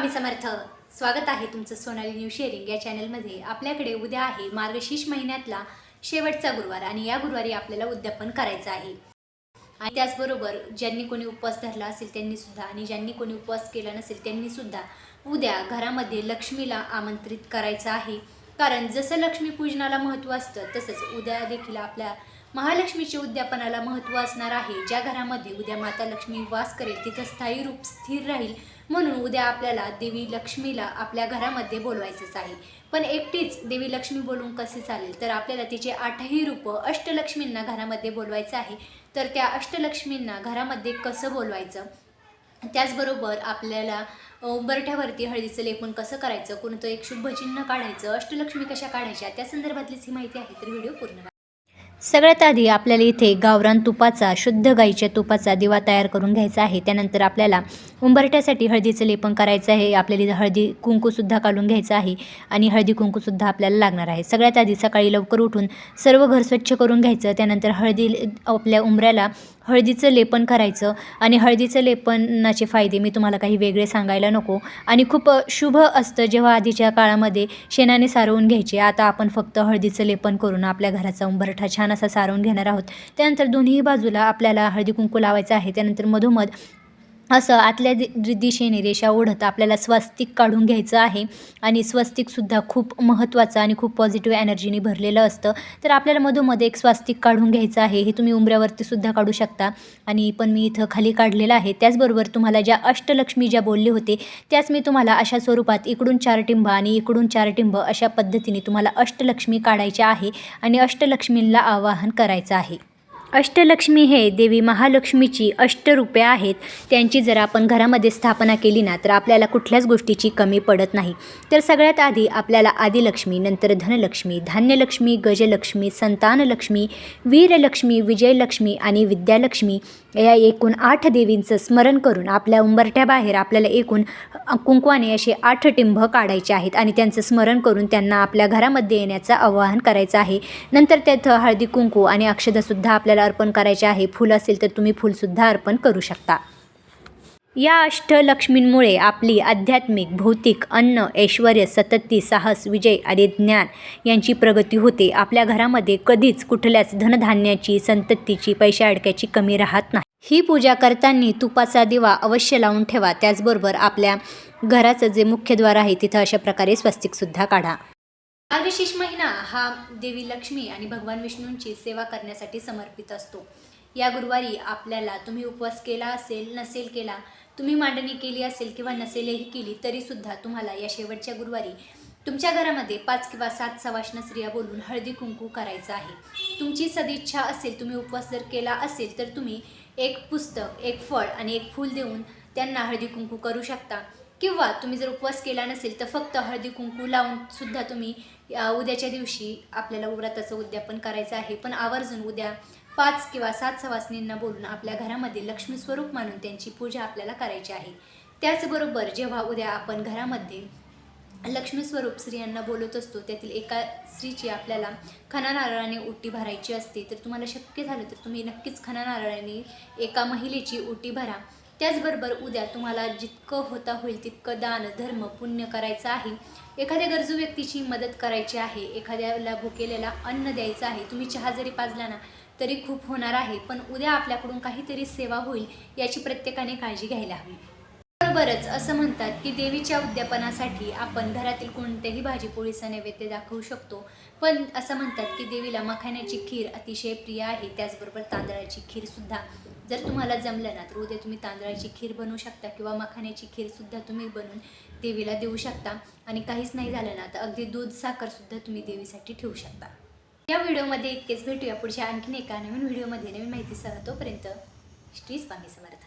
स्वामी समर्थ। स्वागत आहे तुमचं सोनाली न्यू शेअरिंग या चॅनलमध्ये। आपल्याकडे उद्या आहे मार्गशीर्ष महिन्यातला शेवटचा गुरुवार आणि या गुरुवारी आपल्याला उद्यापन करायचं आहे। आणि त्याचबरोबर ज्यांनी कोणी उपवास धरला असेल त्यांनी सुद्धा आणि ज्यांनी कोणी उपवास केला नसेल त्यांनी सुद्धा उद्या घरामध्ये लक्ष्मीला आमंत्रित करायचं आहे। कारण जसं लक्ष्मी पूजनाला महत्त्व असतं तसंच उद्या देखील आपल्या महालक्ष्मीचे उद्यापनाला महत्त्व असणार आहे। ज्या घरामध्ये उद्या माता लक्ष्मी वास करेल तिथे स्थायी रूप स्थिर राहील, म्हणून उद्या आपल्याला देवी लक्ष्मीला आपल्या घरामध्ये बोलवायचंच आहे। पण एकटीच देवी लक्ष्मी बोलून कसे चालेल, तर आपल्याला तिचे 8ही रूप अष्टलक्ष्मींना घरामध्ये बोलवायचं आहे। तर त्या अष्टलक्ष्मींना घरामध्ये कसं बोलवायचं, त्याचबरोबर आपल्याला उंबरठ्यावरती हळदीचं लेपन कसं करायचं, कोणतं एक शुभ चिन्ह काढायचं, अष्टलक्ष्मी कशा काढायच्या, त्या संदर्भातलीच ही माहिती आहे। तर व्हिडिओ पूर्ण बघा। सगळ्यात आधी आपल्याला इथे गावरान तुपाचा, शुद्ध गाईच्या तुपाचा दिवा तयार करून घ्यायचा आहे। त्यानंतर आपल्याला उंबरठ्यासाठी हळदीचं लेपन करायचं आहे। आपल्याला इथं हळदी कुंकूसुद्धा काढून घ्यायचं आहे आणि हळदी कुंकूसुद्धा आपल्याला लागणार आहे। सगळ्यात आधी सकाळी लवकर उठून सर्व घर स्वच्छ करून घ्यायचं। त्यानंतर आपल्या उंबऱ्याला हळदीचं लेपन करायचं आणि हळदीचं लेपनाचे फायदे मी तुम्हाला काही वेगळे सांगायला नको आणि खूप शुभ असतं। जेव्हा आधीच्या काळामध्ये शेणाने सारवून घ्यायचे, आता आपण फक्त हळदीचं लेपन करून आपल्या घराचा उंबरठा छान असा सारवून घेणार आहोत। त्यानंतर दोन्ही बाजूला आपल्याला हळदी कुंकू लावायचं आहे। त्यानंतर मधोमध असं आतल्या दिशेने रेषा ओढत आपल्याला स्वस्तिक काढून घ्यायचं आहे आणि स्वस्तिकसुद्धा खूप महत्त्वाचं आणि खूप पॉझिटिव्ह एनर्जीने भरलेलं असतं। तर आपल्याला मधोमध एक स्वस्तिक काढून घ्यायचं आहे। हे तुम्ही उंबऱ्यावरती सुद्धा काढू शकता आणि पण मी इथं खाली काढलेलं आहे। त्याचबरोबर तुम्हाला ज्या अष्टलक्ष्मी ज्या बोलले होते त्याच मी तुम्हाला अशा स्वरूपात इकडून 4 टिंब आणि इकडून 4 टिंब अशा पद्धतीने तुम्हाला अष्टलक्ष्मी काढायच्या आहे आणि अष्टलक्ष्मींना आवाहन करायचं आहे। अष्टलक्ष्मी हे देवी महालक्ष्मीची अष्टरूपे आहेत। त्यांची जर आपण घरामध्ये स्थापना केली ना तर आपल्याला कुठल्याच गोष्टीची कमी पडत नाही। तर सगळ्यात आधी आपल्याला आदिलक्ष्मी, नंतर धनलक्ष्मी, धान्यलक्ष्मी, गजलक्ष्मी, संतानलक्ष्मी, वीरलक्ष्मी, विजयलक्ष्मी आणि विद्यालक्ष्मी या एकूण 8 देवींचं स्मरण करून आपल्या उंबरठ्याबाहेर आपल्याला एकूण कुंकवाने असे 8 टिंब काढायचे आहेत आणि त्यांचं स्मरण करून त्यांना आपल्या घरामध्ये येण्याचं आवाहन करायचं आहे। नंतर त्यात हळदी कुंकू आणि अक्षतासुद्धा आपल्याला अर्पण करायचे आहे। फूल असेल तर तुम्ही फूलसुद्धा अर्पण करू शकता। या अष्टलक्ष्मींमुळे आपली आध्यात्मिक, भौतिक, अन्न, ऐश्वर्य, सतती, साहस, विजय आणि ज्ञान यांची प्रगती होते। आपल्या घरामध्ये कधीच कुठल्याच धनधान्याची, संततीची, पैशा अडक्याची कमी राहत नाही। ही पूजा करताना तुपाचा दिवा अवश्य लावून ठेवा। त्याचबरोबर आपल्या घराचं जे मुख्यद्वार आहे तिथं अशा प्रकारे स्वस्तिकसुद्धा काढा। मार्गशीर्ष महिना हा देवी लक्ष्मी आणि भगवान विष्णूंची सेवा करण्यासाठी समर्पित असतो। या गुरुवारी आपल्याला तुम्ही उपवास केला असेल, नसेल केला, तुम्ही मांडणी केली असेल किंवा नसेलही केली तरीसुद्धा तुम्हाला या शेवटच्या गुरुवारी तुमच्या घरामध्ये 5 किंवा 7 सवाष्ण स्त्रिया बोलून हळदी कुंकू करायचं आहे। तुमची सदिच्छा असेल, तुम्ही उपवास जर केला असेल तर तुम्ही एक पुस्तक, एक फळ आणि एक फूल देऊन त्यांना हळदी कुंकू करू शकता। किंवा तुम्ही जर उपवास केला नसेल तर फक्त हळदी कुंकू लावून सुद्धा तुम्ही उद्याच्या दिवशी आपल्याला व्रताचं उद्यापन करायचं आहे। पण आवर्जून उद्या 5 किंवा 7 सवासणींना बोलून आपल्या घरामध्ये लक्ष्मी स्वरूप मानून त्यांची पूजा आपल्याला करायची आहे। त्याचबरोबर जेव्हा उद्या आपण घरामध्ये लक्ष्मी स्वरूप स्त्रियांना बोलत असतो त्यातील एका स्त्रीची आपल्याला खणा नारळाने ओटी भरायची असते। तर तुम्हाला शक्य झालं तर तुम्ही नक्कीच खणा नारळाने एका महिलेची ओटी भरा। त्याचबरोबर उद्या तुम्हाला जितकं होता होईल तितकं दान, धर्म, पुण्य करायचं आहे। एखाद्या गरजू व्यक्तीची मदत करायची आहे, एखाद्याला भुकेलेला अन्न द्यायचं आहे। तुम्ही चहा जरी पाजला ना तरी खूप होणार आहे, पण उद्या आपल्याकडून काहीतरी सेवा होईल याची प्रत्येकाने काळजी घ्यायला हवी। बरोबरच असं म्हणतात की देवीच्या उद्यापनासाठी आपण घरातील कोणत्याही भाजीपोळीचा नैवेद्य दाखवू शकतो। पण असं म्हणतात की देवीला मखाण्याची खीर अतिशय प्रिय आहे, त्याचबरोबर तांदळाची खीरसुद्धा। जर तुम्हाला जमलं ना तर उद्या तुम्ही तांदळाची खीर बनवू शकता किंवा मखाण्याची खीरसुद्धा तुम्ही बनवून देवीला देऊ शकता। आणि काहीच नाही झालं ना तर अगदी दूध, साखरसुद्धा तुम्ही देवीसाठी ठेवू शकता। या व्हिडिओमध्ये इतकेच, भेटूया पुढच्या आणखीन एका नवीन व्हिडिओमध्ये नवीन माहितीसह। तोपर्यंत श्री स्वामी समर्थ।